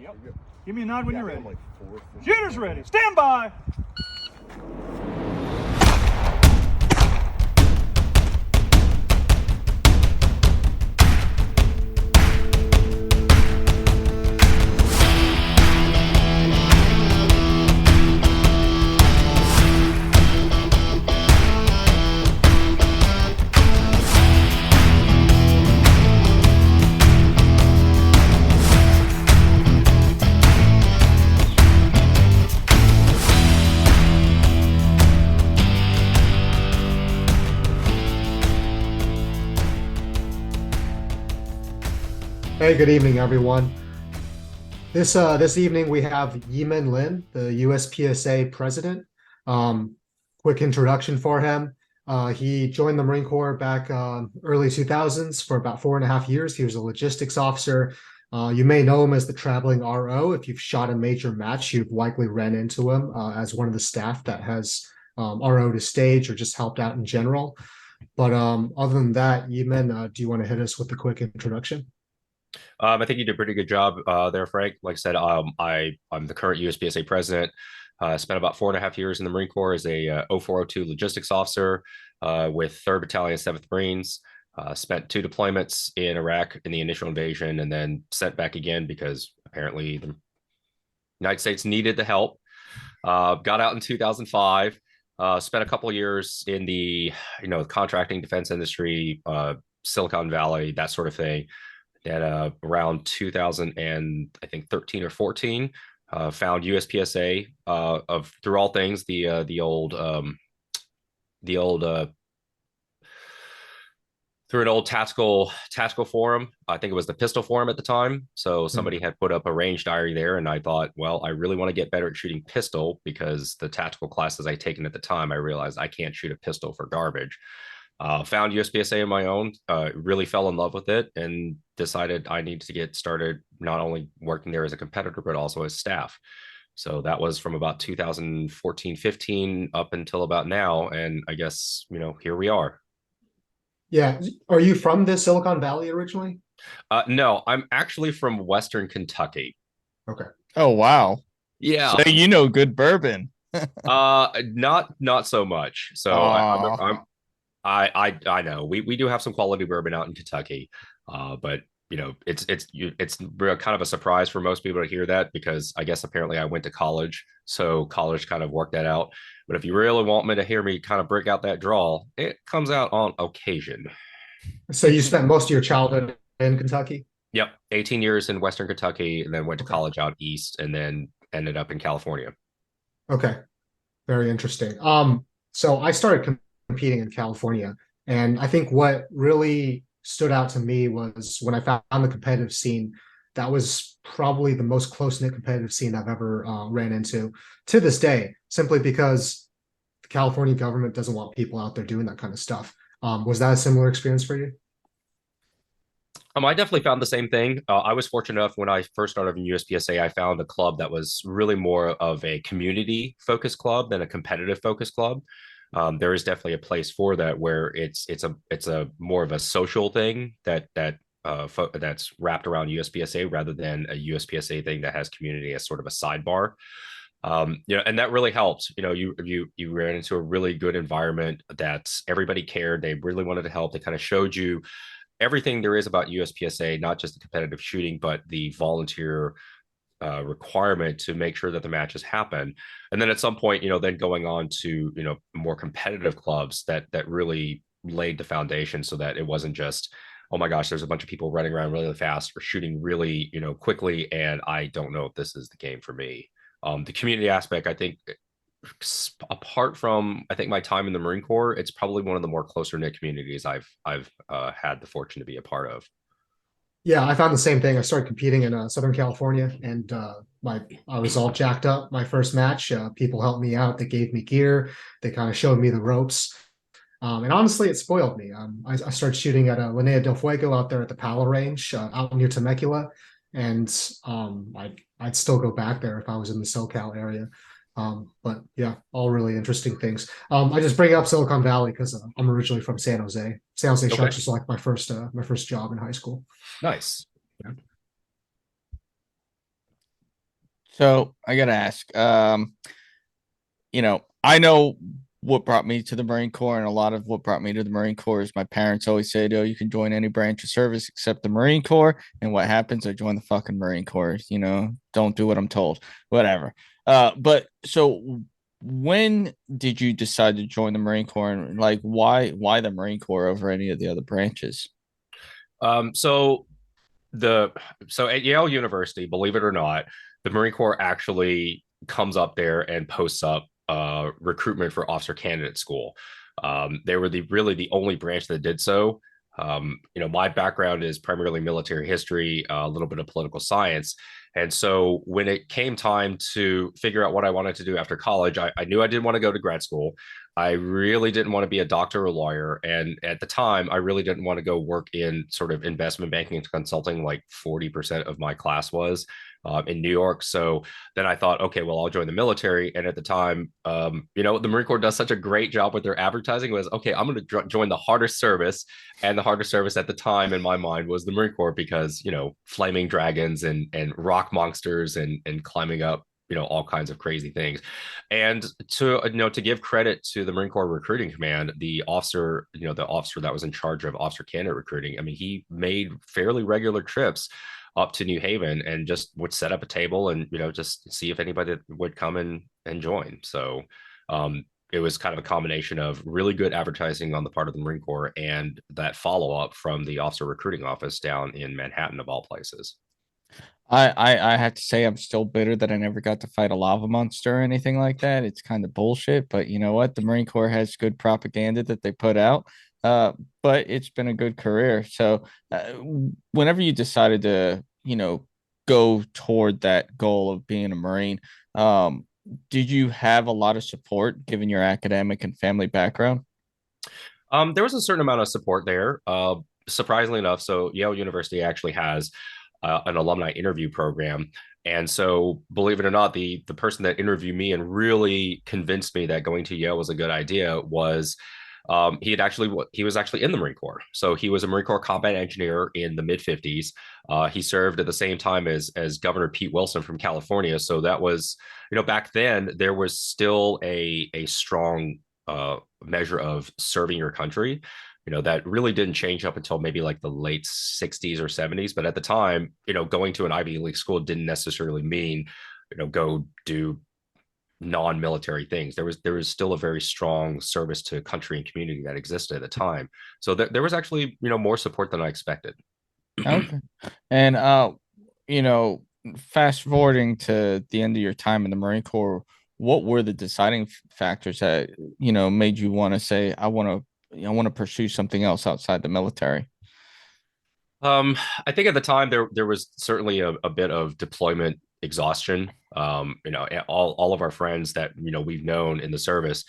Yep. Give me a nod when you're ready. Like Shooter's ready. Stand by. Hey, good evening, everyone. This evening we have Yee-Min, the USPSA president. Quick introduction for him. He joined the Marine Corps back early 2000s for about 4.5 years. He was a logistics officer. You may know him as the traveling RO. If you've shot a major match, you've likely ran into him as one of the staff that has RO'd a stage or just helped out in general. But other than that, Yee-Min, do you want to hit us with a quick introduction? I think you did a pretty good job there, Frank. Like I said, I'm the current USPSA president. Spent about 4.5 years in the Marine Corps as a 0402 logistics officer with 3rd Battalion, 7th Marines. Spent 2 deployments in Iraq in the initial invasion, and then sent back again because apparently the United States needed the help. Got out in 2005. Spent a couple of years in the contracting defense industry, Silicon Valley, that sort of thing. At around 2013 or 14, found USPSA through all things the old through an old tactical forum. I think it was the pistol forum at the time. So somebody had put up a range diary there, and I thought, well, I really want to get better at shooting pistol because the tactical classes I'd taken at the time, I realized I can't shoot a pistol for garbage. Found USPSA on my own, really fell in love with it, and decided I need to get started not only working there as a competitor, but also as staff. So that was from about 2014-15 up until about now. And I guess, here we are. Yeah. Are you from the Silicon Valley originally? No, I'm actually from Western Kentucky. Okay. Oh, wow. Yeah. So good bourbon. Not so much. So I know we do have some quality bourbon out in Kentucky, but it's kind of a surprise for most people to hear that, because I guess apparently I went to college, so college kind of worked that out. But if you really want me to hear me kind of break out that drawl, it comes out on occasion. So you spent most of your childhood in Kentucky? Yep, 18 years in Western Kentucky, and then went to college out east, and then ended up in California. Okay, very interesting. So I started competing in California, and I think what really stood out to me was when I found the competitive scene. That was probably the most close-knit competitive scene I've ever ran into to this day, simply because the California government doesn't want people out there doing that kind of stuff. Was that a similar experience for you? I definitely found the same thing. I was fortunate enough when I first started in USPSA, I found a club that was really more of a community-focused club than a competitive-focused club. There is definitely a place for that, where it's a more of a social thing that's wrapped around USPSA rather than a USPSA thing that has community as sort of a sidebar. And that really helped. You ran into a really good environment that everybody cared. They really wanted to help. They kind of showed you everything there is about USPSA, not just the competitive shooting, but the volunteer requirement to make sure that the matches happen. And then at some point, then going on to, more competitive clubs that really laid the foundation, so that it wasn't just, oh my gosh, there's a bunch of people running around really fast or shooting really, quickly, and I don't know if this is the game for me. The community aspect, I think, apart from, I think, my time in the Marine Corps, it's probably one of the more closer knit communities I've had the fortune to be a part of. Yeah, I found the same thing. I started competing in Southern California, and I was all jacked up my first match. People helped me out. They gave me gear. They kind of showed me the ropes. And honestly, it spoiled me. I started shooting at Linea del Fuego out there at the Palo Range out near Temecula. And I'd still go back there if I was in the SoCal area. But yeah, all really interesting things. I just bring up Silicon Valley because I'm originally from San Jose. San Jose Sharks was like my first job in high school. Nice. Yeah. So I gotta ask, I know what brought me to the Marine Corps, and a lot of what brought me to the Marine Corps is my parents always said, "Oh, you can join any branch of service except the Marine Corps." And what happens? I join the fucking Marine Corps. Don't do what I'm told. Whatever. But so when did you decide to join the Marine Corps, and like why the Marine Corps over any of the other branches? Um, so the so at Yale University, believe it or not, the Marine Corps actually comes up there and posts up recruitment for officer candidate school. They were the only branch that did so. My background is primarily military history, a little bit of political science. And so when it came time to figure out what I wanted to do after college, I knew I didn't want to go to grad school. I really didn't want to be a doctor or lawyer. And at the time, I really didn't want to go work in sort of investment banking and consulting, like 40% of my class was in New York. So then I thought, okay, well, I'll join the military. And at the time, the Marine Corps does such a great job with their advertising was, okay, I'm going to join the hardest service. And the hardest service at the time in my mind was the Marine Corps because, flaming dragons and rock monsters and climbing up all kinds of crazy things. And to give credit to the Marine Corps recruiting command, the officer that was in charge of officer candidate recruiting, I mean, he made fairly regular trips up to New Haven and just would set up a table and just see if anybody would come and join. So it was kind of a combination of really good advertising on the part of the Marine Corps and that follow up from the officer recruiting office down in Manhattan, of all places. I have to say I'm still bitter that I never got to fight a lava monster or anything like that. It's kind of bullshit, but you know what? The Marine Corps has good propaganda that they put out. But it's been a good career. So whenever you decided to, go toward that goal of being a Marine, did you have a lot of support given your academic and family background? There was a certain amount of support there. Surprisingly enough, so Yale University actually has an alumni interview program. And so, believe it or not, the person that interviewed me and really convinced me that going to Yale was a good idea was he was actually in the Marine Corps. So he was a Marine Corps combat engineer in the mid 50s. He served at the same time as Governor Pete Wilson from California. So that was, back then there was still a strong measure of serving your country. That really didn't change up until maybe like the late 60s or 70s. But at the time, going to an Ivy League school didn't necessarily mean, go do non-military things. There was still a very strong service to country and community that existed at the time. So there was actually, more support than I expected. Okay. And you know, fast forwarding to the end of your time in the Marine Corps, what were the deciding factors that, made you want to say, I want to pursue something else outside the military? I think at the time there was certainly a bit of deployment exhaustion. All of our friends that we've known in the service.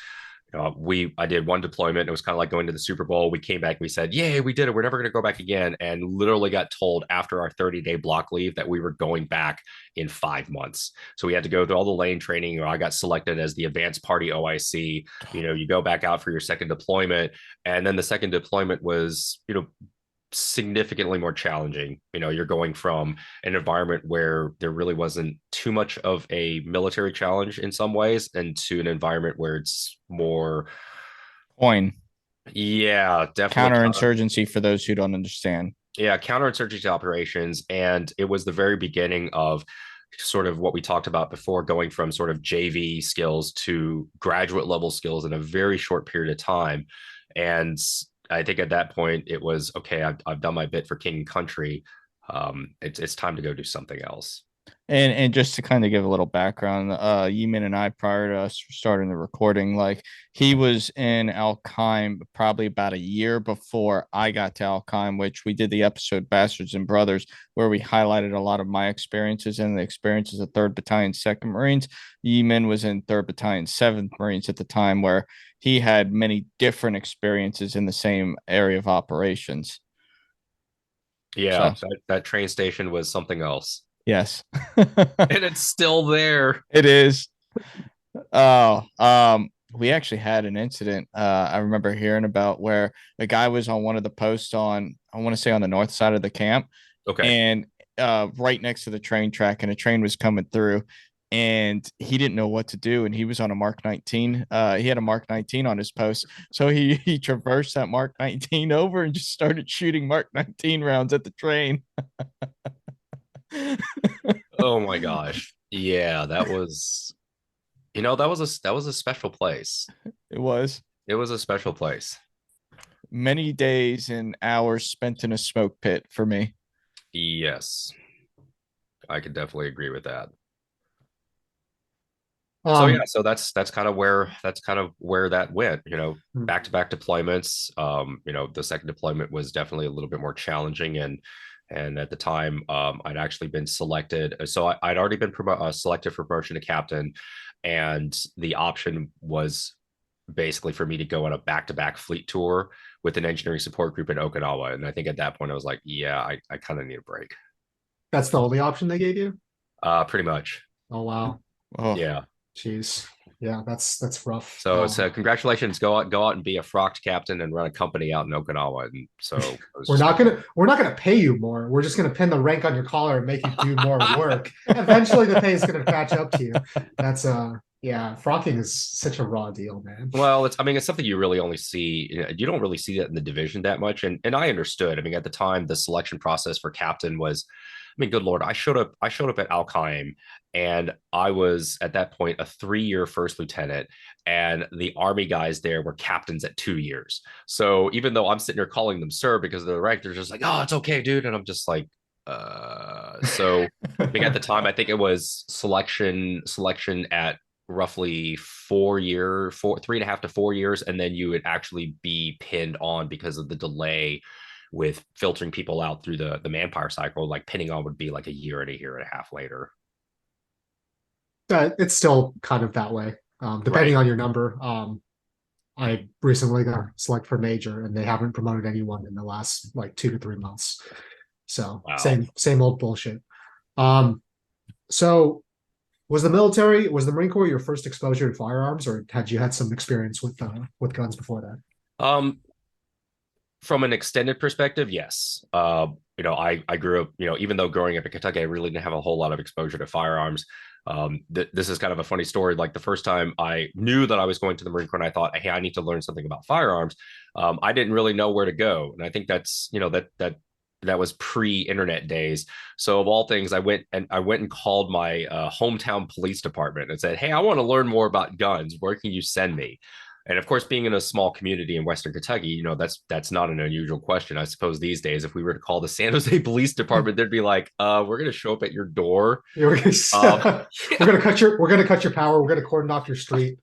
I did one deployment. It was kind of like going to the Super Bowl. We came back. We said, "Yay, we did it. We're never going to go back again." And literally got told after our 30-day block leave that we were going back in 5 months. So we had to go through all the lane training. I got selected as the advanced party OIC. You go back out for your second deployment, and then the second deployment was significantly more challenging. You're going from an environment where there really wasn't too much of a military challenge in some ways, and to an environment where it's more, Coin yeah, definitely counterinsurgency for those who don't understand. yeah, counterinsurgency operations. And it was the very beginning of sort of what we talked about before, going from sort of JV skills to graduate level skills in a very short period of time. And I think at that point it was okay. I've done my bit for king and country. It's time to go do something else. And just to kind of give a little background, Yee-Min and I, prior to us starting the recording, like he was in Al Qaim probably about a year before I got to Al Qaim, which we did the episode Bastards and Brothers, where we highlighted a lot of my experiences and the experiences of 3rd Battalion, 2nd Marines. Yee-Min was in 3rd Battalion, 7th Marines at the time, where he had many different experiences in the same area of operations. Yeah, So, that train station was something else. yes. And it's still there. It is. Oh, we actually had an incident I remember hearing about where a guy was on one of the posts on, I want to say on the north side of the camp, Okay. and right next to the train track, and a train was coming through. and he didn't know what to do, and he was on a Mark 19. He had a Mark 19 on his post, so he traversed that Mark 19 over and just started shooting Mark 19 rounds at the train. Oh my gosh. Yeah, that was, that was a special place. It was It was a special place. many days and hours spent in a smoke pit for me. Yes, I could definitely agree with that. So Um, yeah, so that's kind of where that went, back to back deployments. The second deployment was definitely a little bit more challenging, and at the time, I'd actually been selected. So I'd already been selected for promotion to captain, and the option was basically for me to go on a back-to-back fleet tour with an engineering support group in Okinawa. And I think at that point I was like, yeah, I kind of need a break. that's the only option they gave you? Pretty much. Oh wow. Oh, Yeah. Jeez. Yeah, that's rough. So congratulations. Go out and be a frocked captain and run a company out in Okinawa. And so we're not gonna pay you more. We're just gonna pin the rank on your collar and make you do more work. Eventually the pay is gonna catch up to you. That's yeah, frocking is such a raw deal, man. Well, it's something you really only see. You don't really see that in the division that much. And I understood. I mean, at the time, the selection process for captain was, I mean, good Lord, I showed up at Al-Qaim, and I was at that point a 3-year first lieutenant, and the Army guys there were captains at 2 years. So even though I'm sitting there calling them sir because of the rank, they're just like, oh, it's okay, dude. And I'm just like, so I mean, at the time, I think it was selection at roughly 3.5 to 4 years, and then you would actually be pinned on because of the delay with filtering people out through the manpower cycle. Like pinning on would be like a year and a half later. It's still kind of that way, depending on your number. I recently got selected for major, and they haven't promoted anyone in the last like 2 to 3 months. So Wow. same old bullshit. So was the Marine Corps your first exposure to firearms, or had you had some experience with guns before that? From an extended perspective, yes. I grew up, even though growing up in Kentucky, I really didn't have a whole lot of exposure to firearms. This is kind of a funny story. Like the first time I knew that I was going to the Marine Corps, and I thought, hey, I need to learn something about firearms. I didn't really know where to go, and I think that's that was pre-internet days. So of all things, I went and called my hometown police department and said, hey, I want to learn more about guns. Where can you send me? And of course, being in a small community in Western Kentucky, that's not an unusual question. I suppose these days, if we were to call the San Jose Police Department, they'd be like, "We're going to show up at your door. We're gonna cut your power. We're gonna cordon off your street."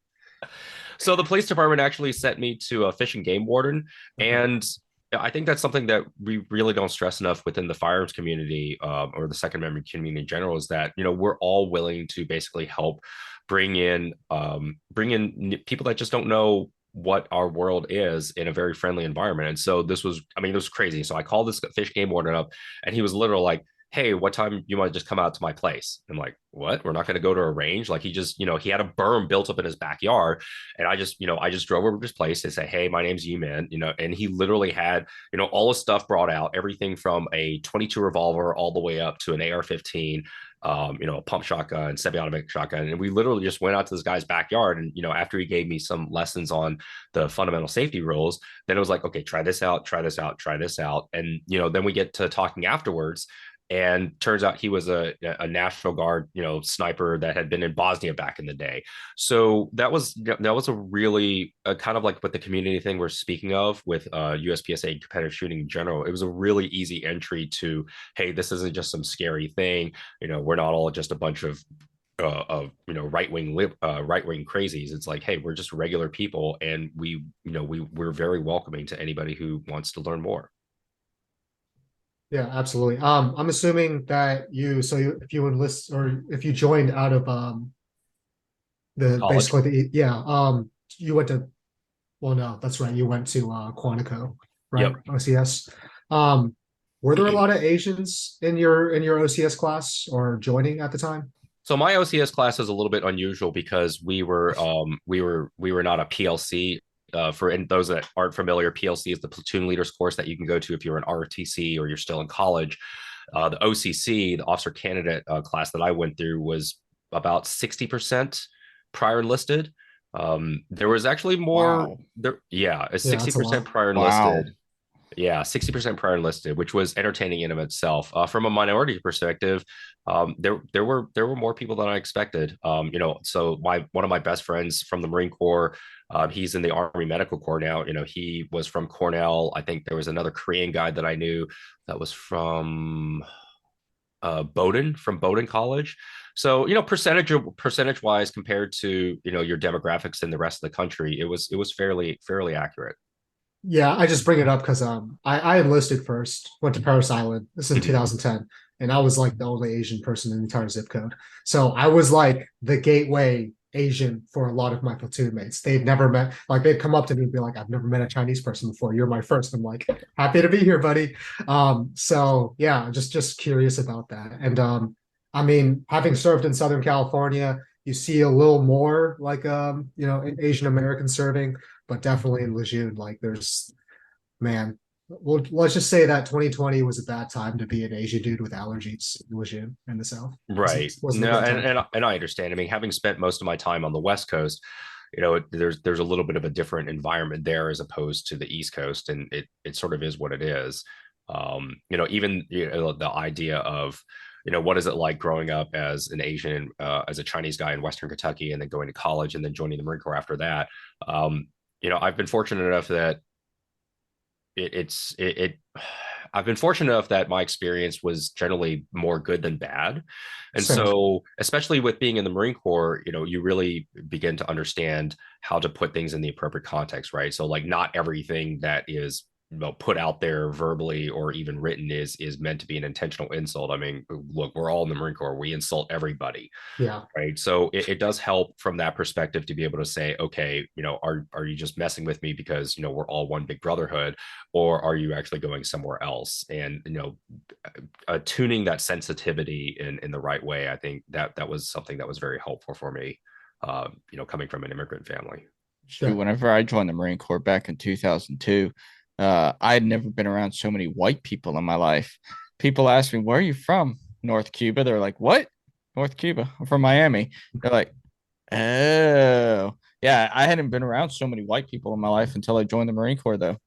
So the police department actually sent me to a fish and game warden, and I think that's something that we really don't stress enough within the firearms community, or the Second Amendment community in general, is that we're all willing to basically help bring in people that just don't know what our world is in a very friendly environment. And so this was crazy. So I called this fish game warden up, and he was literally like, hey, what time you want to just come out to my place? I'm like, what? We're not going to go to a range? Like he just, he had a berm built up in his backyard. And I just drove over to his place and say, hey, my name's Yee-Min, and he literally had, all his stuff brought out, everything from a 22 revolver all the way up to an AR-15, a pump shotgun, semi-automatic shotgun. And we literally just went out to this guy's backyard. And, after he gave me some lessons on the fundamental safety rules, then it was like, okay, try this out. And, then we get to talking afterwards. And turns out he was a National Guard, sniper that had been in Bosnia back in the day. So that was a really kind of like what the community thing we're speaking of with USPSA competitive shooting in general. It was a really easy entry to, hey, this isn't just some scary thing. We're not all just a bunch of right-wing crazies. It's like, hey, we're just regular people, and we're very welcoming to anybody who wants to learn more. Yeah, absolutely. I'm assuming that if you enlist or if you joined out of College. you went to, well, no, that's right, you went to Quantico, right? Yep. OCS. Were there a lot of Asians in your OCS class or joining at the time? So my OCS class is a little bit unusual because we were not a PLC. For those that aren't familiar, PLC is the platoon leaders course that you can go to if you're an ROTC or you're still in college. The OCC, the officer candidate class that I went through, was about 60% prior enlisted. There was actually more Wow. there. Yeah, a Yeah, that's a 60% lot. prior Wow. enlisted. Yeah, 60% prior enlisted, which was entertaining in of itself. From a minority perspective, there were more people than I expected. So one of my best friends from the Marine Corps, he's in the Army Medical Corps now. He was from Cornell. I think there was another Korean guy that I knew that was from Bowdoin College. So percentage wise compared to your demographics in the rest of the country, it was fairly accurate. Yeah, I just bring it up because I enlisted first, went to Paris Island. This is in Mhm. 2010, and I was like the only Asian person in the entire zip code. So I was like the gateway Asian for a lot of my platoon mates. They'd never met, like they'd come up to me and be like, "I've never met a Chinese person before. You're my first." I'm like, "Happy to be here, buddy." So yeah, just curious about that. And I mean, having served in Southern California, you see a little more like Asian American serving, but definitely in Lejeune, like there's man. Well, let's just say that 2020 was a bad time to be an Asian dude with allergies in Lejeune in the South. Right. Wasn't a No, great time. and I understand. I mean, having spent most of my time on the West Coast, there's a little bit of a different environment there as opposed to the East Coast, and it sort of is what it is. Even the idea of what is it like growing up as an Asian, as a Chinese guy in Western Kentucky, and then going to college and then joining the Marine Corps after that. I've been fortunate enough that it, it's it, it I've been fortunate enough that my experience was generally more good than bad. And Same. so, especially with being in the Marine Corps, you really begin to understand how to put things in the appropriate context, right? So like not everything that is put out there verbally or even written is meant to be an intentional insult. I mean, look, we're all in the Marine Corps. We insult everybody, Yeah. right? So it does help from that perspective to be able to say, okay, are you just messing with me because we're all one big brotherhood, or are you actually going somewhere else? And tuning that sensitivity in the right way, I think that was something that was very helpful for me, coming from an immigrant family. Shoot, whenever I joined the Marine Corps back in 2002, I had never been around so many white people in my life. People ask me, "Where are you from?" North Cuba. They're like, "What? North Cuba? I'm from Miami." They're like, "Oh, yeah." I hadn't been around so many white people in my life until I joined the Marine Corps, though.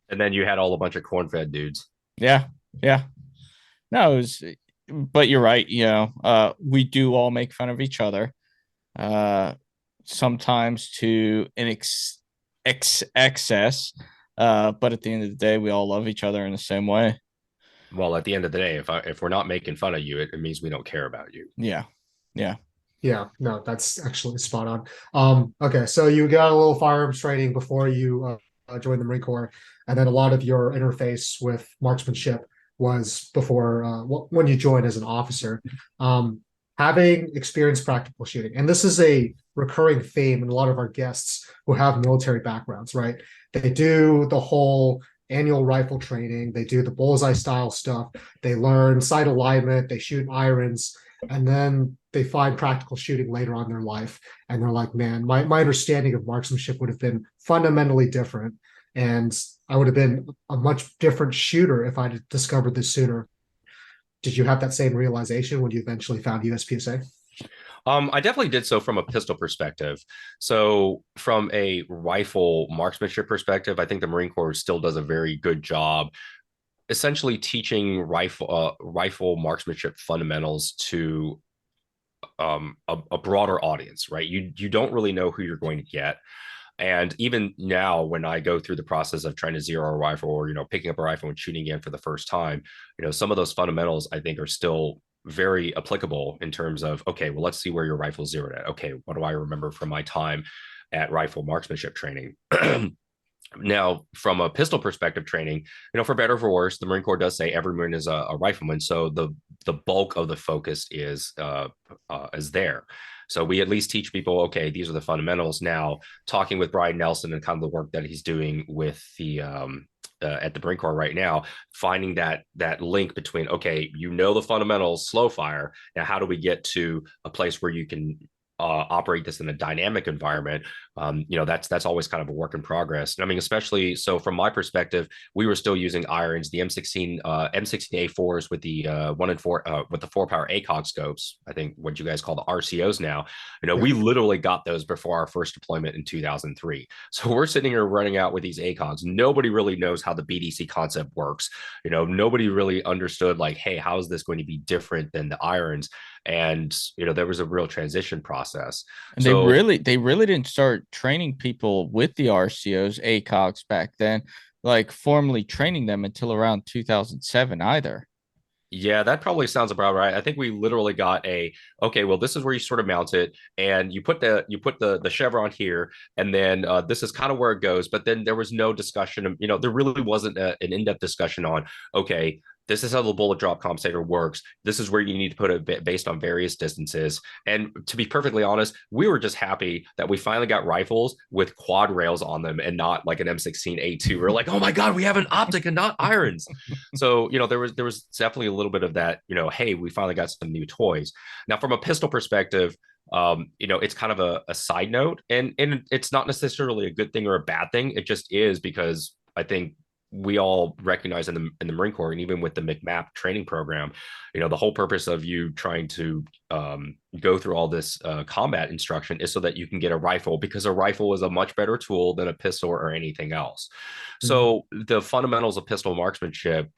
And then you had all a bunch of corn-fed dudes. Yeah, yeah. No, it was, but you're right. We do all make fun of each other. Uh, Sometimes to an excess. But at the end of the day, we all love each other in the same way. Well, at the end of the day, if we're not making fun of you, it means we don't care about you. Yeah. Yeah. Yeah, no, that's actually spot on. Okay, so you got a little firearms training before you joined the Marine Corps, and then a lot of your interface with marksmanship was before when you joined as an officer. Having experienced practical shooting, and this is a recurring theme in a lot of our guests who have military backgrounds, right? They do the whole annual rifle training, they do the bullseye style stuff, they learn sight alignment, they shoot irons, and then they find practical shooting later on in their life, and they're like, man, my understanding of marksmanship would have been fundamentally different, and I would have been a much different shooter if I'd discovered this sooner. Did you have that same realization when you eventually found USPSA? I definitely did so from a pistol perspective. So from a rifle marksmanship perspective, I think the Marine Corps still does a very good job essentially teaching rifle marksmanship fundamentals to a broader audience, right? You don't really know who you're going to get. And even now, when I go through the process of trying to zero a rifle or, picking up a rifle and shooting again for the first time, some of those fundamentals I think are still very applicable in terms of, okay, well, let's see where your rifle's zeroed at. Okay, what do I remember from my time at rifle marksmanship training? Now, from a pistol perspective training, for better or for worse, the Marine Corps does say every Marine is a rifleman. So the bulk of the focus is there. So we at least teach people, okay, these are the fundamentals. Now, talking with Brian Nelson and kind of the work that he's doing with the at the Marine Corps right now, finding that link between, okay, the fundamentals, slow fire. Now, how do we get to a place where you can operate this in a dynamic environment That's always kind of a work in progress. And I mean, especially so from my perspective, we were still using irons, the M16A4s with the 1 and 4 with the 4-power ACOG scopes. I think what you guys call the RCOs now. Yeah. We literally got those before our first deployment in 2003. So we're sitting here running out with these ACOGs. Nobody really knows how the BDC concept works. Nobody really understood like, hey, how is this going to be different than the irons? And there was a real transition process. And so they really didn't start training people with the RCOs, ACOGs back then, like formally training them until around 2007 either. Yeah, that probably sounds about right. I think we literally got okay, well, this is where you sort of mount it, and you put the chevron here, and then this is kind of where it goes. But then there was no discussion. There really wasn't an in-depth discussion on, okay, this is how the bullet drop compensator works. This is where you need to put it based on various distances. And to be perfectly honest, we were just happy that we finally got rifles with quad rails on them and not like an M16A2. We're like, oh my God, we have an optic and not irons. So, there was definitely a little bit of that, hey, we finally got some new toys. Now, from a pistol perspective, it's kind of a side note, and it's not necessarily a good thing or a bad thing. It just is, because I think we all recognize in the Marine Corps, and even with the McMap training program, the whole purpose of you trying to go through all this combat instruction is so that you can get a rifle, because a rifle is a much better tool than a pistol or anything else. So the fundamentals of pistol marksmanship,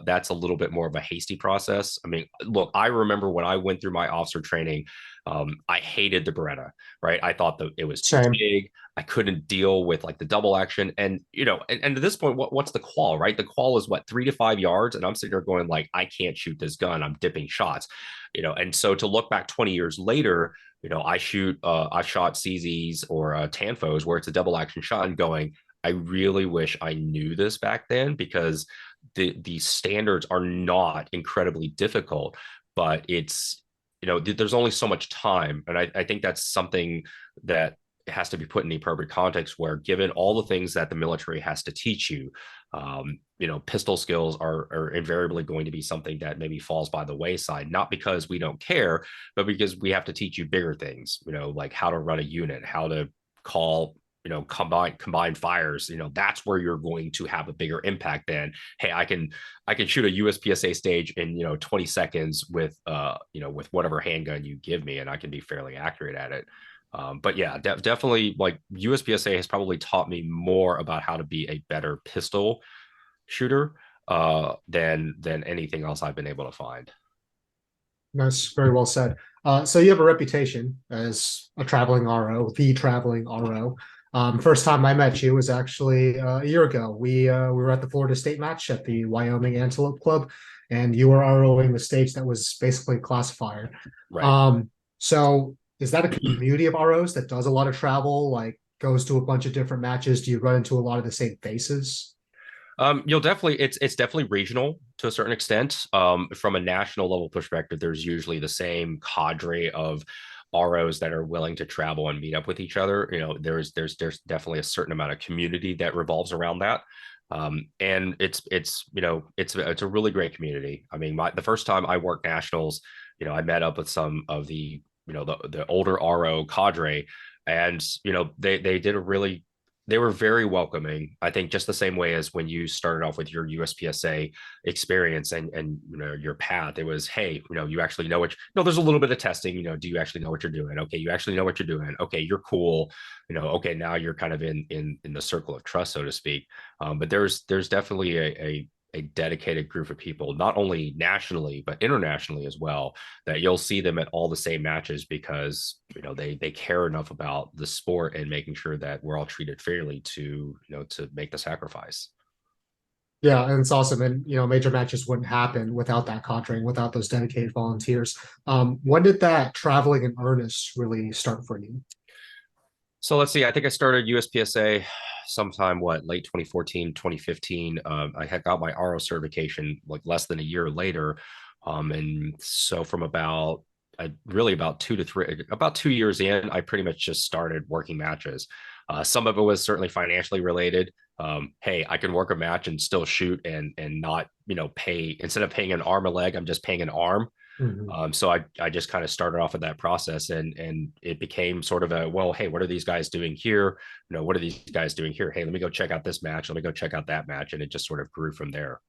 that's a little bit more of a hasty process. I mean, look, I remember when I went through my officer training, I hated the Beretta, right? I thought that it was too big. I couldn't deal with like the double action. And, and at this point, what's the qual, right? The qual is what, 3 to 5 yards. And I'm sitting there going like, I can't shoot this gun. I'm dipping shots, and so to look back 20 years later, I shot CZs or Tanfos where it's a double action shot and going, I really wish I knew this back then, because the standards are not incredibly difficult, but it's, there's only so much time. And I think that's something that has to be put in the appropriate context, where given all the things that the military has to teach you, pistol skills are invariably going to be something that maybe falls by the wayside, not because we don't care, but because we have to teach you bigger things, like how to run a unit, how to call, combined fires. That's where you're going to have a bigger impact than, hey, I can shoot a USPSA stage in 20 seconds with with whatever handgun you give me, and I can be fairly accurate at it. But yeah, definitely, like, USPSA has probably taught me more about how to be a better pistol shooter than anything else I've been able to find. That's very well said. So you have a reputation as a traveling RO, the traveling RO. First time I met you was actually a year ago. We were at the Florida State match at the Wyoming Antelope Club, and you were ROing the stage that was basically a classifier. Right. So is that a community of ROs that does a lot of travel, like goes to a bunch of different matches? Do you run into a lot of the same faces? You'll definitely, it's definitely regional to a certain extent. From a national level perspective, there's usually the same cadre of ROs that are willing to travel and meet up with each other. There's definitely a certain amount of community that revolves around that. And it's a really great community. I mean, the first time I worked nationals, I met up with some of the the older RO cadre, and they were very welcoming. I think just the same way as when you started off with your USPSA experience and your path, it was, hey, you actually know there's a little bit of testing, do you actually know what you're doing? Okay, you actually know what you're doing. Okay, you're cool. Okay, now you're kind of in the circle of trust, so to speak. But there's definitely a dedicated group of people, not only nationally but internationally as well, that you'll see them at all the same matches, because they care enough about the sport and making sure that we're all treated fairly to make the sacrifice. Yeah, and it's awesome. And major matches wouldn't happen without that cadre, without those dedicated volunteers. When did that traveling in earnest really start for you? So let's see. I think I started USPSA sometime, late 2014, 2015. I had got my RO certification like less than a year later. And so from about 2 years in, I pretty much just started working matches. Some of it was certainly financially related. Hey, I can work a match and still shoot and not, pay, instead of paying an arm a leg, I'm just paying an arm. Mhm. So I just kind of started off with that process, and it became sort of a, well, hey, what are these guys doing here? What are these guys doing here? Hey, let me go check out this match. Let me go check out that match. And it just sort of grew from there.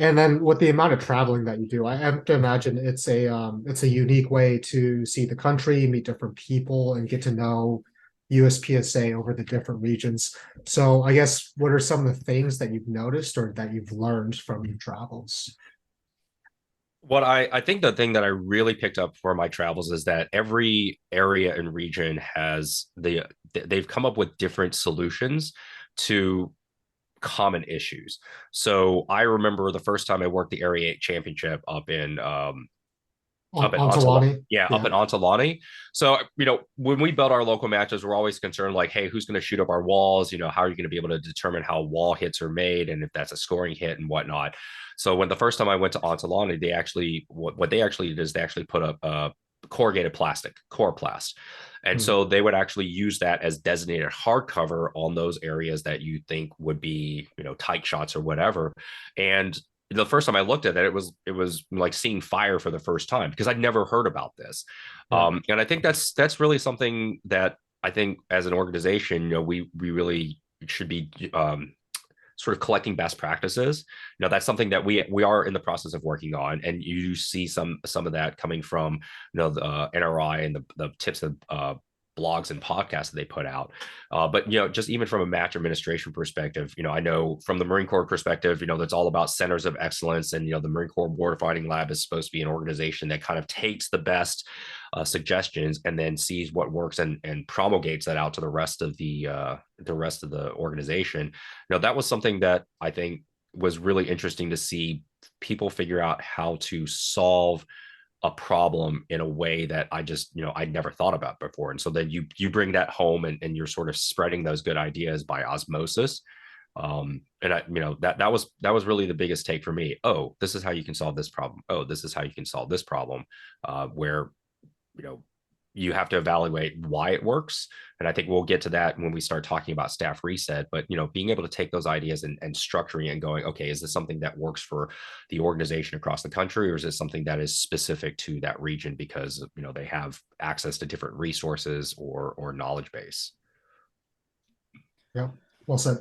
And then with the amount of traveling that you do, I have to imagine it's a unique way to see the country, meet different people, and get to know USPSA over the different regions. So I guess what are some of the things that you've noticed or that you've learned from your travels? What I think the thing that I really picked up for my travels is that every area and region they've come up with different solutions to common issues. So I remember the first time I worked the Area 8 Championship up in Ontalani. Ontolani? Yeah, up Yeah. in Ontalani. So, when we build our local matches, we're always concerned like, hey, who's going to shoot up our walls? How are you going to be able to determine how wall hits are made and if that's a scoring hit and whatnot? So when the first time I went to Ontalani, they actually, what they actually did is they actually put up corrugated plastic, Coroplast. And Mhm. so they would actually use that as designated hardcover on those areas that you think would be, tight shots or whatever. And the first time I looked at it, it was like seeing fire for the first time because I'd never heard about this. Yeah. And I think that's really something that I think as an organization, we really should be sort of collecting best practices. That's something that we are in the process of working on, and you see some of that coming from the NRI and the tips of blogs and podcasts that they put out. But just even from a match administration perspective, I know from the Marine Corps perspective, that's all about centers of excellence, and the Marine Corps Border Fighting Lab is supposed to be an organization that kind of takes the best suggestions and then sees what works and promulgates that out to the rest of the organization. That was something that I think was really interesting to see people figure out how to solve a problem in a way that I just, I'd never thought about before. And so then you bring that home, and you're sort of spreading those good ideas by osmosis. And that was really the biggest take for me. Oh, this is how you can solve this problem. Oh, this is how you can solve this problem. Where you know you have to evaluate why it works, and I think we'll get to that when we start talking about staff reset. But being able to take those ideas and structuring it and going, okay, is this something that works for the organization across the country, or is this something that is specific to that region because they have access to different resources or knowledge base? Yeah. Well said.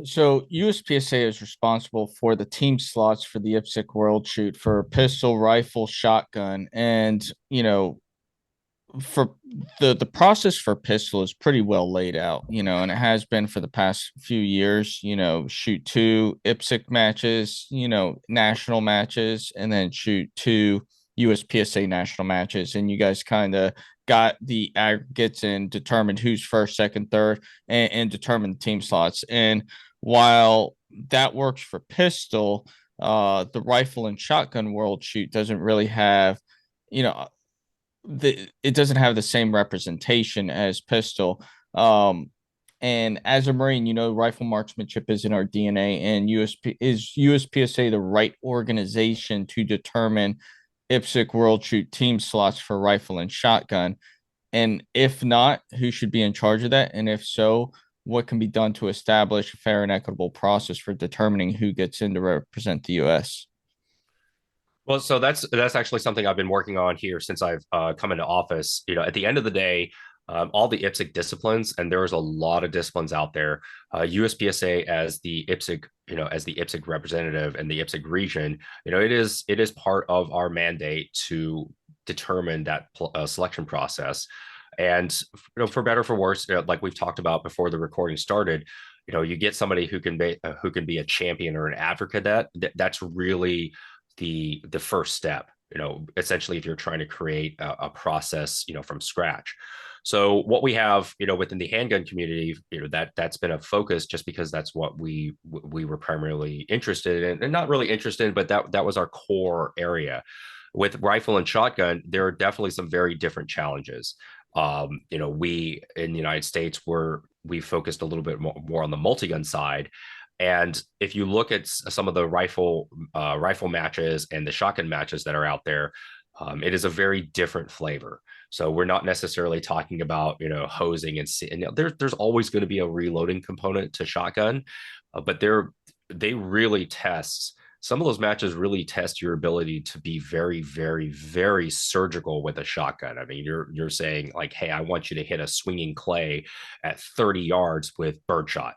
So USPSA is responsible for the team slots for the IPSC World Shoot for pistol, rifle, shotgun, and for the process for pistol is pretty well laid out, and it has been for the past few years. Shoot 2 IPSC matches, national matches, and then shoot 2 USPSA national matches, and you guys kind of got the aggregates and determined who's first, second, third, and determined team slots. And while that works for pistol, the rifle and shotgun world shoot doesn't really have, you know, it doesn't have the same representation as pistol. And as a Marine, rifle marksmanship is in our DNA, and USPSA the right organization to determine IPSC World Shoot team slots for rifle and shotgun? And if not, who should be in charge of that? And if so, what can be done to establish a fair and equitable process for determining who gets in to represent the U.S.? Well, so that's actually something I've been working on here since I've come into office. At the end of the day, all the IPSC disciplines, and there's a lot of disciplines out there. USPSA as the IPSC representative and the IPSC region, it is part of our mandate to determine that selection process. And for better or for worse, like we've talked about before the recording started, you get somebody who can be a champion or an advocate. That's really the first step, essentially, if you're trying to create a process from scratch. So what we have within the handgun community, that's been a focus just because that's what we were primarily interested in, and not really interested in, but that was our core area. With rifle and shotgun, there are definitely some very different challenges. We in the United States we focused a little bit more on the multi-gun side. And if you look at some of the rifle matches and the shotgun matches that are out there, it is a very different flavor. So we're not necessarily talking about hosing and there's always going to be a reloading component to shotgun, but they really test some of those matches really test your ability to be very, very, very surgical with a shotgun. I mean, you're saying like, hey, I want you to hit a swinging clay at 30 yards with birdshot.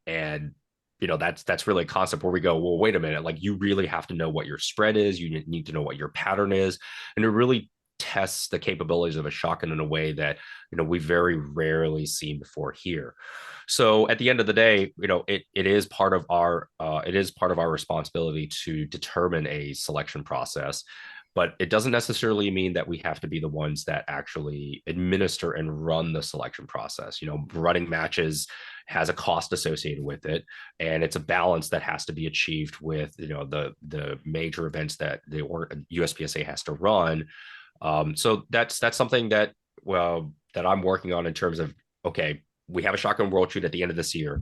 And that's really a concept where we go, well, wait a minute, like you really have to know what your spread is, you need to know what your pattern is, and it really tests the capabilities of a shotgun in a way that we very rarely seen before here. So at the end of the day, it is part of our responsibility to determine a selection process, but it doesn't necessarily mean that we have to be the ones that actually administer and run the selection process. Running matches has a cost associated with it, and it's a balance that has to be achieved with the major events that the USPSA has to run. So that's something that I'm working on in terms of, okay, we have a shotgun world shoot at the end of this year.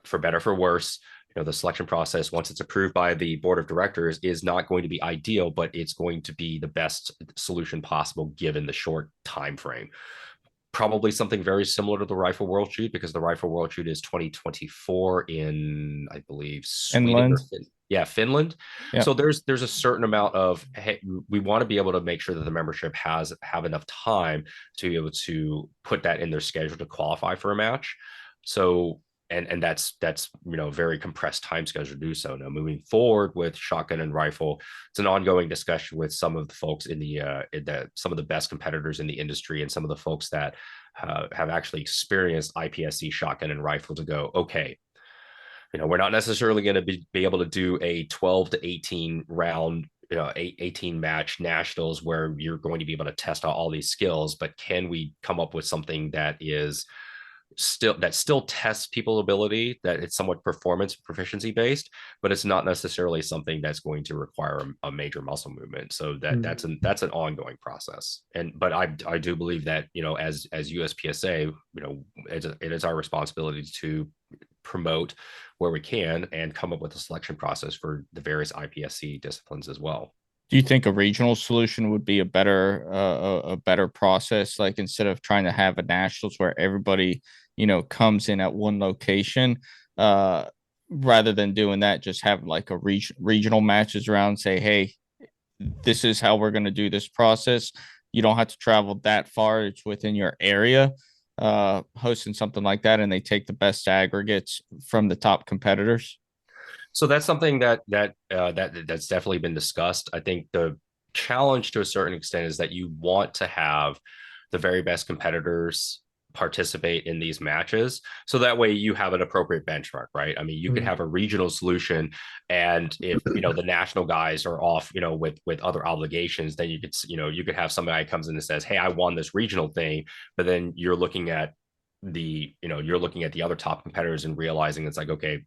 For better, for worse, the selection process, once it's approved by the board of directors, is not going to be ideal, but it's going to be the best solution possible given the short time frame. Probably something very similar to the rifle world shoot, because the rifle world shoot is 2024 in, I believe, Sweden. Finland. Yeah. So there's a certain amount of, hey, we want to be able to make sure that the membership have enough time to be able to put that in their schedule to qualify for a match. So and that's very compressed time schedule to do so. Now moving forward with shotgun and rifle, it's an ongoing discussion with some of the folks in some of the best competitors in the industry, and some of the folks that have actually experienced IPSC shotgun and rifle, to go, okay, we're not necessarily going to be able to do a 12 to 18 round 18 match nationals where you're going to be able to test out all these skills, but can we come up with something that still tests people's ability, that it's somewhat performance proficiency based, but it's not necessarily something that's going to require a major muscle movement. So that's an ongoing process. But I do believe that as USPSA, it is our responsibility to promote where we can and come up with a selection process for the various IPSC disciplines as well. Do you think a regional solution would be a better process? Like, instead of trying to have a nationals where everybody, comes in at one location, rather than doing that, just have like a regional matches around, say, hey, this is how we're going to do this process. You don't have to travel that far. It's within your area, hosting something like that, and they take the best aggregates from the top competitors. So that's something that's definitely been discussed. I think the challenge to a certain extent is that you want to have the very best competitors participate in these matches, so that way you have an appropriate benchmark, right? I mean, you could have a regional solution, and if the national guys are off, with other obligations, then you could have somebody who comes in and says, hey, I won this regional thing, but then you're looking at the other top competitors and realizing it's like, okay,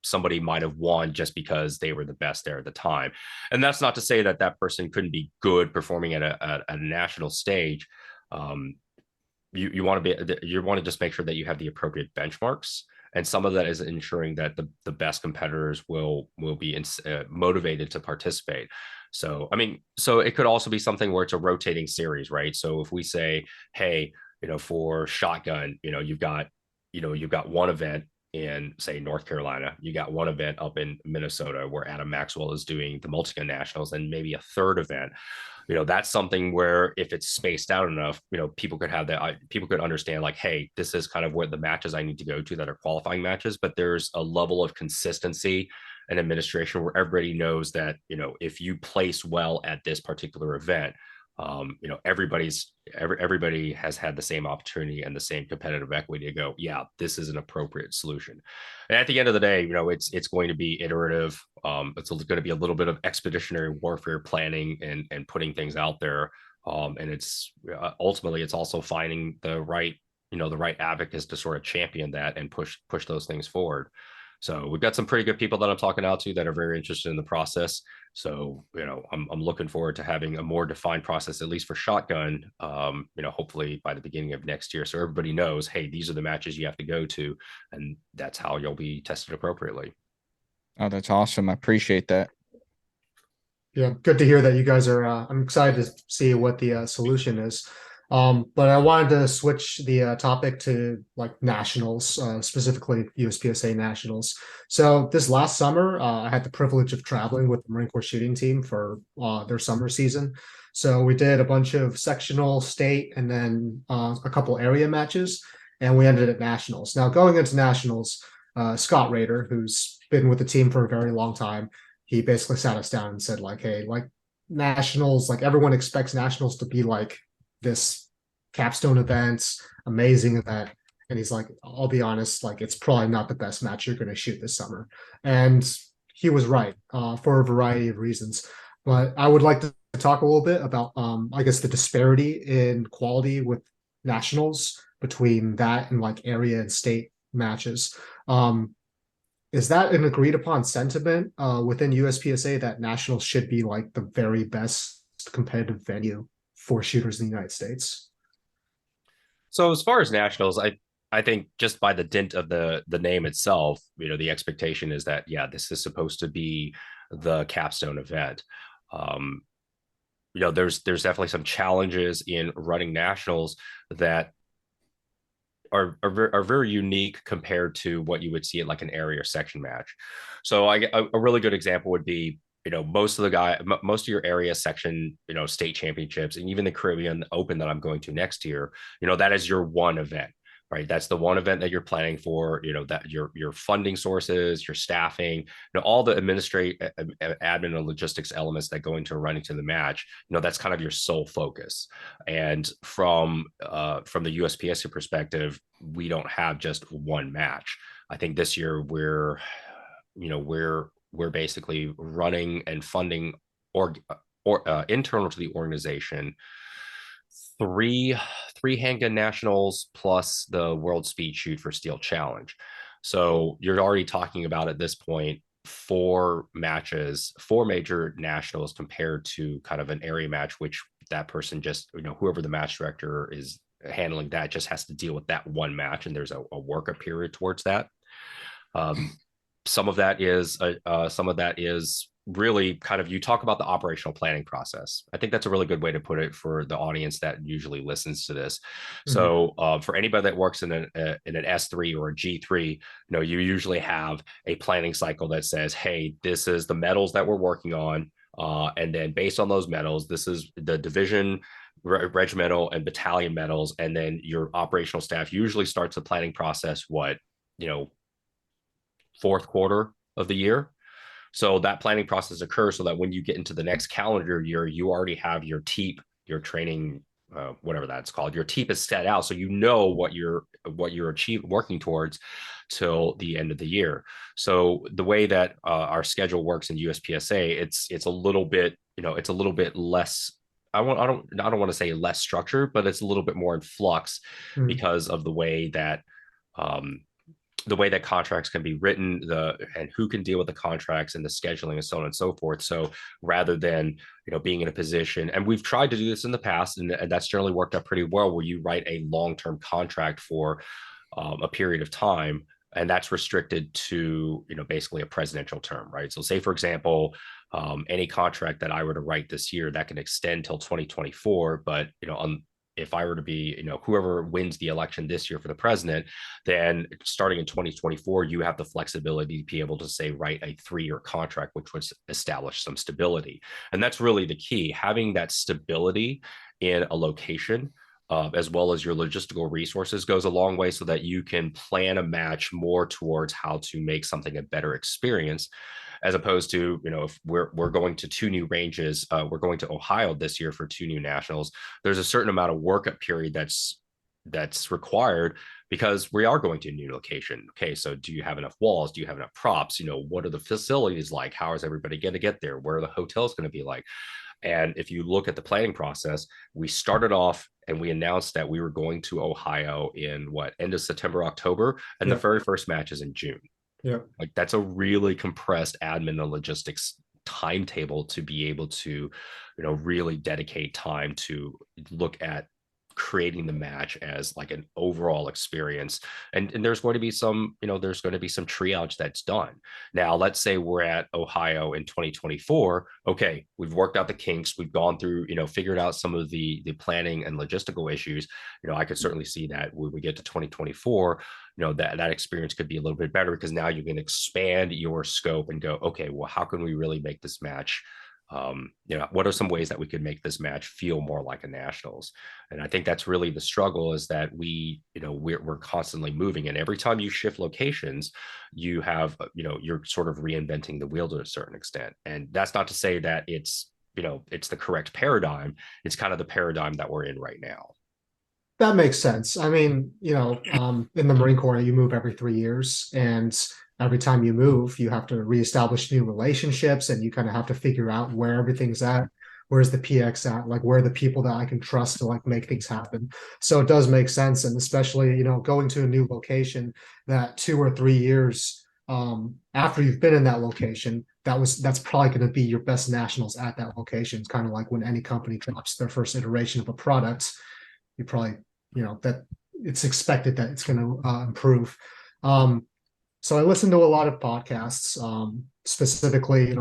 somebody might have won just because they were the best there at the time. And that's not to say that that person couldn't be good performing at a national stage. You want to just make sure that you have the appropriate benchmarks, and some of that is ensuring that the best competitors will be motivated to participate. So it could also be something where it's a rotating series, right? So if we say, hey, for shotgun, you've got one event in, say, North Carolina, you got one event up in Minnesota where Adam Maxwell is doing the multi-gun nationals, and maybe a third event. That's something where if it's spaced out enough, people could understand, like, hey, this is kind of what the matches I need to go to that are qualifying matches, but there's a level of consistency and administration where everybody knows that, if you place well at this particular event, everybody has had the same opportunity and the same competitive equity to go, yeah, this is an appropriate solution. And at the end of the day, it's going to be iterative. It's going to be a little bit of expeditionary warfare planning and putting things out there. And it's ultimately, it's also finding the right advocates to sort of champion that and push those things forward. So we've got some pretty good people that I'm talking out to that are very interested in the process. So, I'm looking forward to having a more defined process, at least for shotgun, hopefully by the beginning of next year. So everybody knows, hey, these are the matches you have to go to, and that's how you'll be tested appropriately. Oh, that's awesome. I appreciate that. Yeah, good to hear that you guys are, I'm excited to see what the solution is. But I wanted to switch the topic to like nationals, specifically USPSA nationals. So this last summer, I had the privilege of traveling with the Marine Corps shooting team for their summer season. So we did a bunch of sectional, state, and then a couple area matches, and we ended at nationals. Now going into nationals, Scott Rader, who's been with the team for a very long time, he basically sat us down and said like, "Hey, like nationals, like everyone expects nationals to be like this capstone event, amazing event." And he's like, "I'll be honest, like it's probably not the best match you're going to shoot this summer." And he was right for a variety of reasons. But I would like to talk a little bit about, I guess, the disparity in quality with nationals between that and like area and state matches. Um, is that an agreed upon sentiment within USPSA that nationals should be like the very best competitive venue for shooters in the United States? So as far as nationals, I think just by the dint of the name itself, the expectation is that yeah, this is supposed to be the capstone event. Um, there's definitely some challenges in running nationals that are very unique compared to what you would see at like an area or section match. So a really good example would be most of your area section state championships and even the Caribbean Open that I'm going to next year, that is your one event, right? That's the one event that you're planning for, that your funding sources, your staffing, all the administrative admin and logistics elements that go into running to the match, that's kind of your sole focus. And from the USPSA perspective, we don't have just one match. I think this year we're basically running and funding or internal to the organization three handgun nationals plus the world speed shoot for steel challenge. So you're already talking about at this point four major nationals compared to kind of an area match, which that person just whoever the match director is handling that just has to deal with that one match, and there's a workup period towards that. Some of that is really kind of, you talk about the operational planning process. I think that's a really good way to put it for the audience that usually listens to this. Mm-hmm. So for anybody that works in an S3 or a G3, you usually have a planning cycle that says, hey, this is the medals that we're working on. And then based on those medals, this is the division, regimental, and battalion medals. And then your operational staff usually starts the planning process, fourth quarter of the year. So that planning process occurs so that when you get into the next calendar year, you already have your TEEP, your training, whatever that's called. Your TEEP is set out, so you know what you're working towards till the end of the year. So the way that our schedule works in USPSA, it's a little bit, it's a little bit less. I don't want to say less structured, but it's a little bit more in flux because of the way that contracts can be written, and who can deal with the contracts and the scheduling and so on and so forth. So rather than being in a position, and we've tried to do this in the past, and that's generally worked out pretty well, where you write a long-term contract for a period of time, and that's restricted to basically a presidential term, right? So say for example, any contract that I were to write this year, that can extend till 2024, but if I were to be, whoever wins the election this year for the president, then starting in 2024, you have the flexibility to be able to say, write a 3-year contract, which would establish some stability. And that's really the key. Having that stability in a location, as well as your logistical resources, goes a long way so that you can plan a match more towards how to make something a better experience, as opposed to, if we're going to 2 new ranges, we're going to Ohio this year for 2 new nationals. There's a certain amount of workup period that's required because we are going to a new location. Okay, so do you have enough walls? Do you have enough props? What are the facilities like? How is everybody going to get there? Where are the hotels going to be like? And if you look at the planning process, we started off and we announced that we were going to Ohio in end of September, October, and the very first match is in June. Yeah. Like that's a really compressed admin and logistics timetable to be able to, really dedicate time to look at creating the match as like an overall experience. And there's going to be some, there's going to be some triage that's done. Now, let's say we're at Ohio in 2024. Okay, we've worked out the kinks, we've gone through, figured out some of the planning and logistical issues. I could certainly see that when we get to 2024, that experience could be a little bit better, because now you can expand your scope and go, okay, well, how can we really make this match, what are some ways that we could make this match feel more like a nationals? And I think that's really the struggle, is that we're constantly moving, and every time you shift locations, you have, you're sort of reinventing the wheel to a certain extent. And that's not to say that it's the correct paradigm. It's kind of the paradigm that we're in right now. That makes sense. I mean, in the Marine Corps, you move every 3 years, and every time you move, you have to reestablish new relationships, and you kind of have to figure out where everything's at. Where's the PX at? Like, where are the people that I can trust to like make things happen? So it does make sense. And especially, going to a new location, that 2 or 3 years after you've been in that location, that's probably going to be your best nationals at that location. It's kind of like when any company drops their first iteration of a product, you probably, that it's expected that it's going to improve. So I listen to a lot of podcasts, specifically,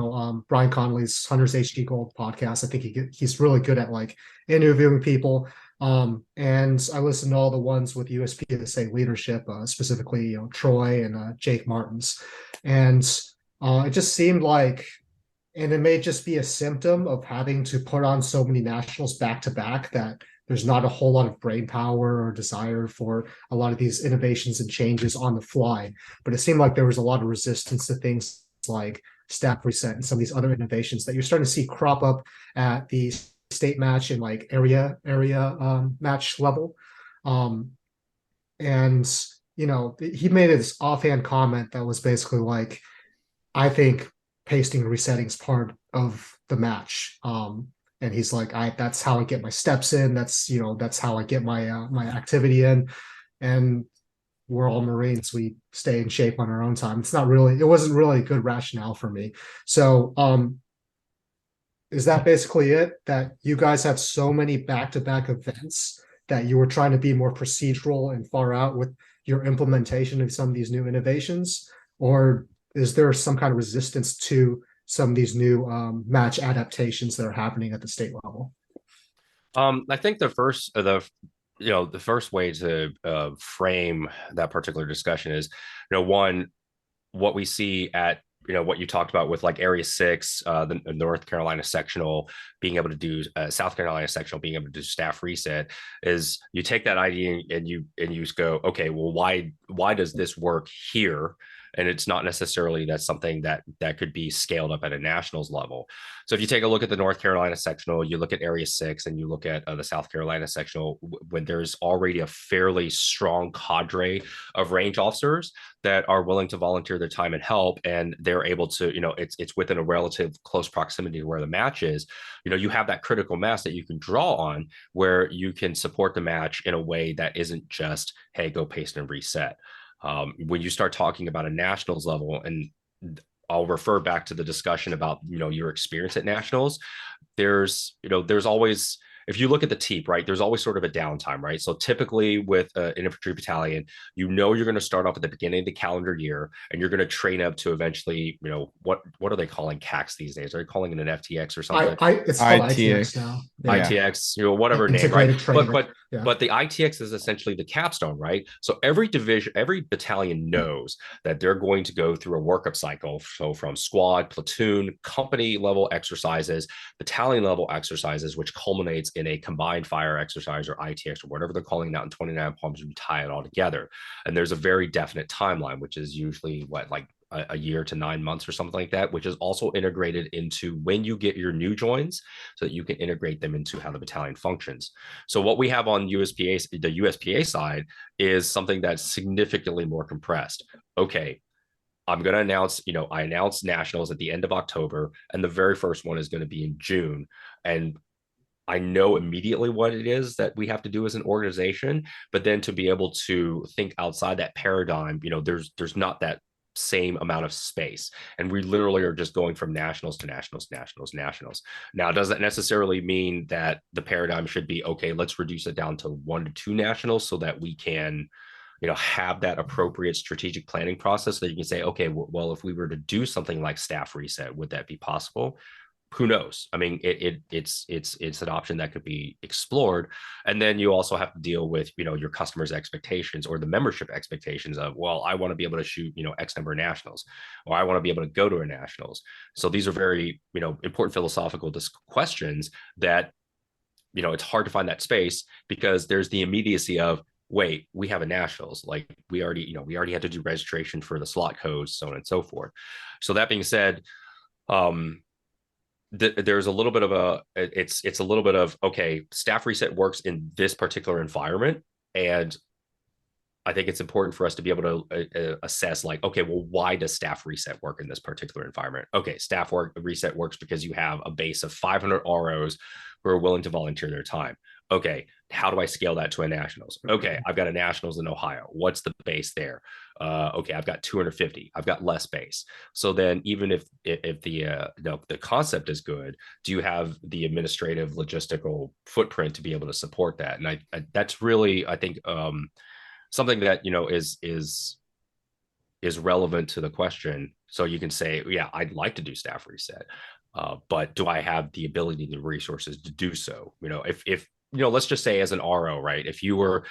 Brian Connolly's Hunter's HD Gold podcast. I think he's really good at like interviewing people. And I listen to all the ones with USPSA leadership, specifically, Troy and Jake Martins. And it just seemed like, and it may just be a symptom of having to put on so many nationals back to back, that there's not a whole lot of brain power or desire for a lot of these innovations and changes on the fly. But it seemed like there was a lot of resistance to things like staff reset and some of these other innovations that you're starting to see crop up at the state match and like area match level. And he made this offhand comment that was basically like, I think pasting and resetting is part of the match. And he's like, that's how I get my steps in. That's how I get my my activity in. And we're all Marines. We stay in shape on our own time. It wasn't really a good rationale for me. So is that basically it? That you guys have so many back-to-back events that you were trying to be more procedural and far out with your implementation of some of these new innovations? Or is there some kind of resistance to some of these new match adaptations that are happening at the state level? I think the first way to frame that particular discussion is, one, what we see at, what you talked about with like Area 6, the North Carolina sectional being able to do South Carolina sectional being able to do staff reset, is you take that idea and you just go, okay, well, why does this work here? And it's not necessarily that's something that could be scaled up at a nationals level. So if you take a look at the North Carolina sectional, you look at Area 6, and you look at the South Carolina sectional, when there's already a fairly strong cadre of range officers that are willing to volunteer their time and help, and they're able to, it's within a relative close proximity to where the match is, you have that critical mass that you can draw on, where you can support the match in a way that isn't just, hey, go paste and reset. When you start talking about a nationals level, and I'll refer back to the discussion about, your experience at nationals, there's always, if you look at the TEEP, right, there's always sort of a downtime, right? So typically with an infantry battalion, you're going to start off at the beginning of the calendar year, and you're going to train up to eventually, what are they calling CAX these days? Are they calling it an FTX or something? It's called ITX now. Yeah. ITX, whatever name, right? But the ITX is essentially the capstone, right? So every division, every battalion knows that they're going to go through a workup cycle. So from squad, platoon, company level exercises, battalion level exercises, which culminates in a combined fire exercise, or ITX, or whatever they're calling it out in 29 Palms, you tie it all together. And there's a very definite timeline, which is usually like a year to 9 months or something like that, which is also integrated into when you get your new joins, so that you can integrate them into how the battalion functions. So what we have on the USPA side is something that's significantly more compressed. Okay, I'm going to announce, I announced nationals at the end of October, and the very first one is going to be in June. And I know immediately what it is that we have to do as an organization, but then to be able to think outside that paradigm, there's not that same amount of space, and we literally are just going from nationals to nationals, nationals. Now, does that necessarily mean that the paradigm should be, okay, let's reduce it down to 1 to 2 nationals so that we can, have that appropriate strategic planning process that you can say, okay, well, if we were to do something like staff reset, would that be possible? Who knows? I mean, it's an option that could be explored. And then you also have to deal with, your customers' expectations or the membership expectations of, well, I want to be able to shoot, X number of nationals, or I want to be able to go to a nationals. So these are very, important philosophical questions that, it's hard to find that space, because there's the immediacy of, wait, we have a nationals, like we already had to do registration for the slot codes, so on and so forth. So that being said, there's a little bit of it's a little bit of, okay, staff reset works in this particular environment, and I think it's important for us to be able to assess, like, okay, well, why does staff reset work in this particular environment? Okay, reset works because you have a base of 500 ROs who are willing to volunteer their time. Okay, how do I scale that to a nationals? Okay, I've got a nationals in Ohio. What's the base there? Okay, I've got 250. I've got less base. So then, even if the concept is good, do you have the administrative logistical footprint to be able to support that? And I that's really, I think, something that is relevant to the question. So you can say, yeah, I'd like to do staff reset, but do I have the ability and the resources to do so? If let's just say, as an RO, right? If you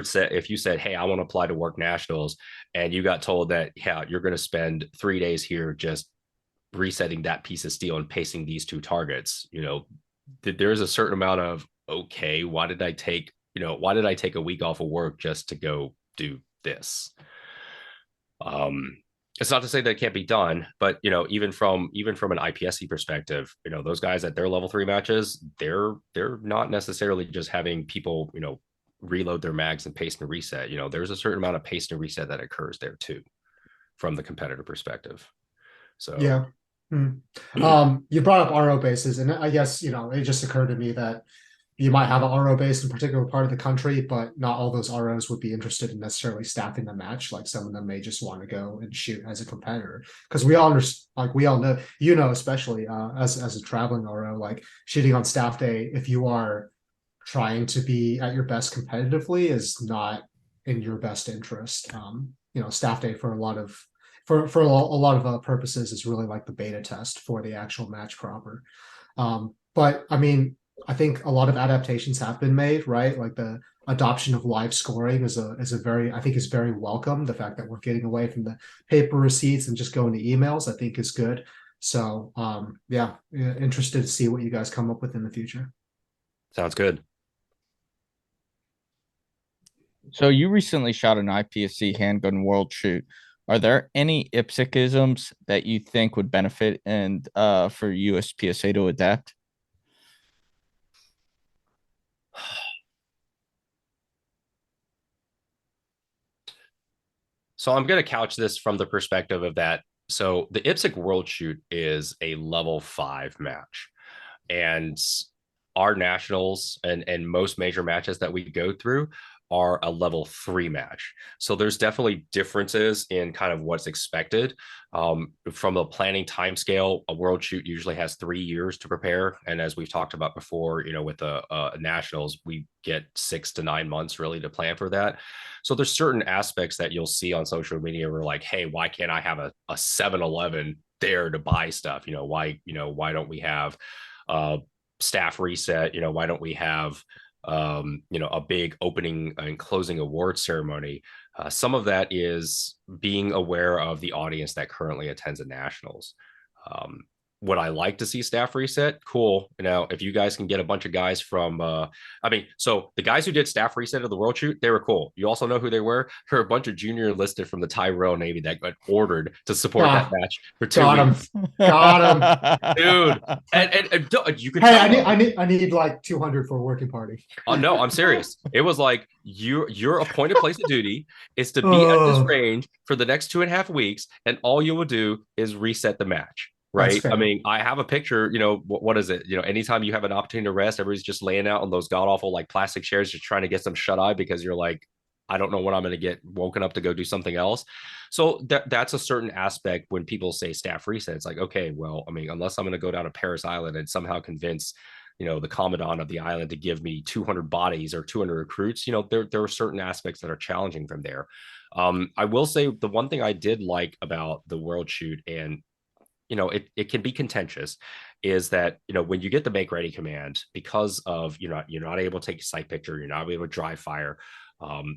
said, hey, I want to apply to work nationals, and you got told that, yeah, you're going to spend 3 days here just resetting that piece of steel and pasting these 2 targets, there's a certain amount of, okay, why did I take a week off of work just to go do this? It's not to say that it can't be done, but even from an IPSC perspective, those guys at their level 3 matches, they're not necessarily just having people, reload their mags and paste and reset. There's a certain amount of paste and reset that occurs there too, from the competitor perspective. So yeah. You brought up RO bases, and I guess, it just occurred to me that you might have an RO base in a particular part of the country, but not all those ROs would be interested in necessarily staffing the match. Like, some of them may just want to go and shoot as a competitor, because we all know, especially as a traveling RO, like, shooting on staff day, if you are trying to be at your best competitively, is not in your best interest. Staff day for a lot of purposes is really like the beta test for the actual match proper. But I mean, I think a lot of adaptations have been made, right? Like, the adoption of live scoring is very welcome. The fact that we're getting away from the paper receipts and just going to emails, I think, is good. So interested to see what you guys come up with in the future. sounds good. So you recently shot an IPSC handgun world shoot. Are there any IPSC-isms that you think would benefit and for USPSA to adapt? So I'm going to couch this from the perspective of that. So the IPSC World Shoot is a level 5 match, and our nationals and most major matches that we go through are a level 3 match. So there's definitely differences in kind of what's expected. From a planning timescale, a world shoot usually has 3 years to prepare. And as we've talked about before, with the nationals, we get 6 to 9 months really to plan for that. So there's certain aspects that you'll see on social media where, like, hey, why can't I have a 7-Eleven there to buy stuff? Why don't we have staff reset? Why don't we have a big opening and closing award ceremony? Some of that is being aware of the audience that currently attends the nationals. Would I like to see staff reset? Cool. If you guys can get a bunch of guys from, so the guys who did staff reset of the world shoot, they were cool. You also know who they were? They're a bunch of junior enlisted from the Thai Royal Navy that got ordered to support that match for 2 weeks. Got him, dude. And you could. Hey, I need like 200 for a working party. Oh no, I'm serious. It was like your appointed place of duty is to be at this range for the next 2.5 weeks, and all you will do is reset the match. Right. I mean, I have a picture, what is it? Anytime you have an opportunity to rest, everybody's just laying out on those god awful like plastic chairs, just trying to get some shut eye, because you're like, I don't know when I'm going to get woken up to go do something else. So that's a certain aspect when people say staff reset. It's like, okay, well, I mean, unless I'm going to go down to Paris Island and somehow convince, the commandant of the island to give me 200 bodies or 200 recruits, there are certain aspects that are challenging from there. I will say the one thing I did like about the World Shoot, and it can be contentious, is that when you get the make ready command, because of you're not able to take a sight picture, you're not able to dry fire.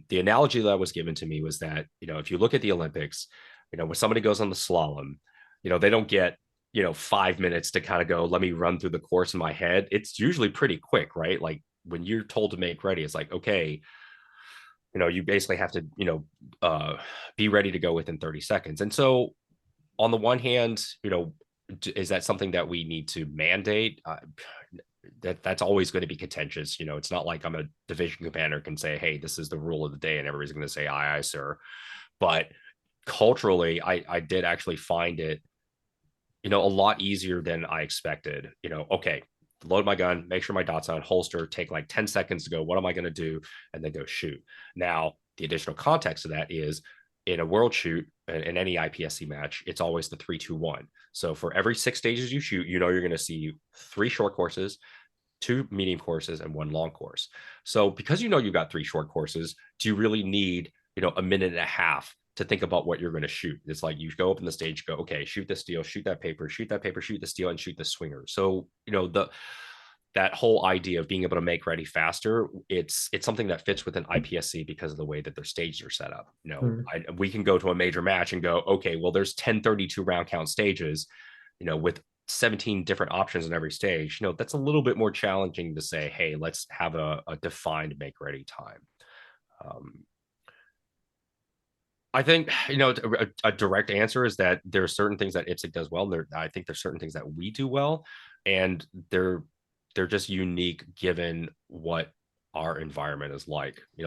The analogy that was given to me was that if you look at the Olympics, when somebody goes on the slalom, they don't get 5 minutes to kind of go, let me run through the course in my head. It's usually pretty quick, right? Like when you're told to make ready, it's like, okay, you basically have to be ready to go within 30 seconds. And so on the one hand, is that something that we need to mandate? That's always going to be contentious. It's not like I'm a division commander can say, hey, this is the rule of the day, and everybody's going to say, aye, aye, sir. But culturally, I did actually find it, a lot easier than I expected. Okay, load my gun, make sure my dot's on, holster, take like 10 seconds to go, what am I going to do? And then go shoot. Now, the additional context of that is in a world shoot, in any IPSC match, it's always the 3-2-1. So for every 6 stages you shoot, you're going to see 3 short courses, 2 medium courses, and 1 long course. So because you've got 3 short courses, do you really need a minute and a half to think about what you're going to shoot? It's like you go up in the stage, go, okay, shoot the steel, shoot that paper, shoot the steel, and shoot the swinger. So that whole idea of being able to make ready faster, it's something that fits within IPSC because of the way that their stages are set up. We can go to a major match and go, okay, well, there's 10 32 round count stages, with 17 different options in every stage. That's a little bit more challenging to say, hey, let's have a defined make ready time. I think, a direct answer is that there are certain things that IPSC does well. I think there's certain things that we do well, and they're just unique given what our environment is like. I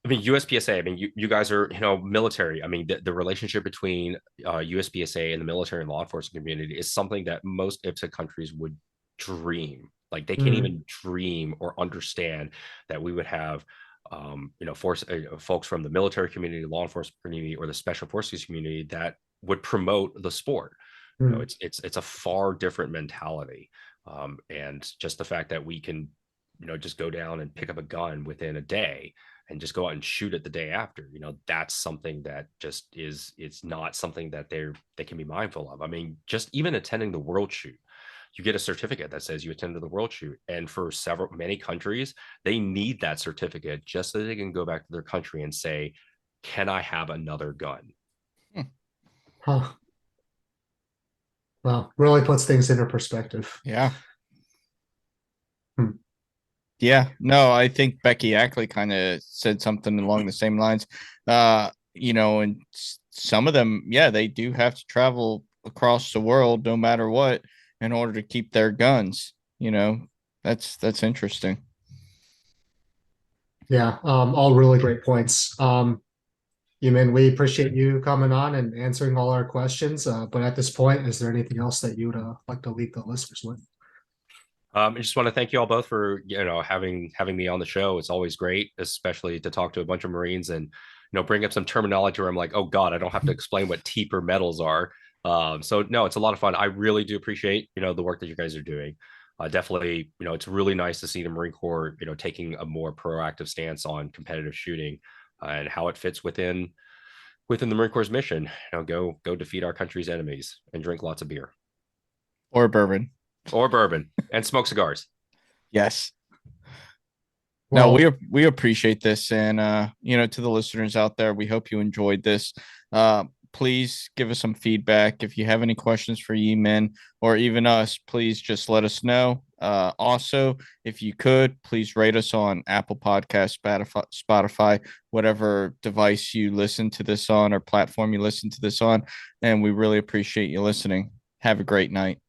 mean, USPSA, I mean, you guys are, military. I mean, the relationship between USPSA and the military and law enforcement community is something that most IPSA countries would dream. Like they can't even dream or understand that we would have, folks from the military community, law enforcement community, or the special forces community that would promote the sport. It's a far different mentality, and just the fact that we can just go down and pick up a gun within a day and just go out and shoot it the day after, that's something that just it's not something that they can be mindful of. I mean, just even attending the World Shoot, you get a certificate that says you attended the World Shoot, and for many countries, they need that certificate just so they can go back to their country and say, can I have another gun? Huh. Well, really puts things into perspective. Yeah. Yeah, no, I think Becky Ackley kind of said something along the same lines. And some of them, yeah, they do have to travel across the world no matter what in order to keep their guns. That's interesting. Yeah, all really great points. Yee-Min, we appreciate you coming on and answering all our questions. But at this point, is there anything else that you would like to leave the listeners with? I just want to thank you all both for having me on the show. It's always great, especially to talk to a bunch of Marines and bring up some terminology where I'm like, oh God, I don't have to explain what TEEP medals are. So no, it's a lot of fun. I really do appreciate the work that you guys are doing. Definitely, it's really nice to see the Marine Corps taking a more proactive stance on competitive shooting and how it fits within the Marine Corps' mission. Go defeat our country's enemies and drink lots of beer Or bourbon. And smoke cigars. Yes. Well, no, we appreciate this, and to the listeners out there, we hope you enjoyed this. Please give us some feedback. If you have any questions for Yee-Min or even us, please just let us know. Also, if you could, please rate us on Apple Podcasts, Spotify, whatever device you listen to this on or platform you listen to this on. And we really appreciate you listening. Have a great night.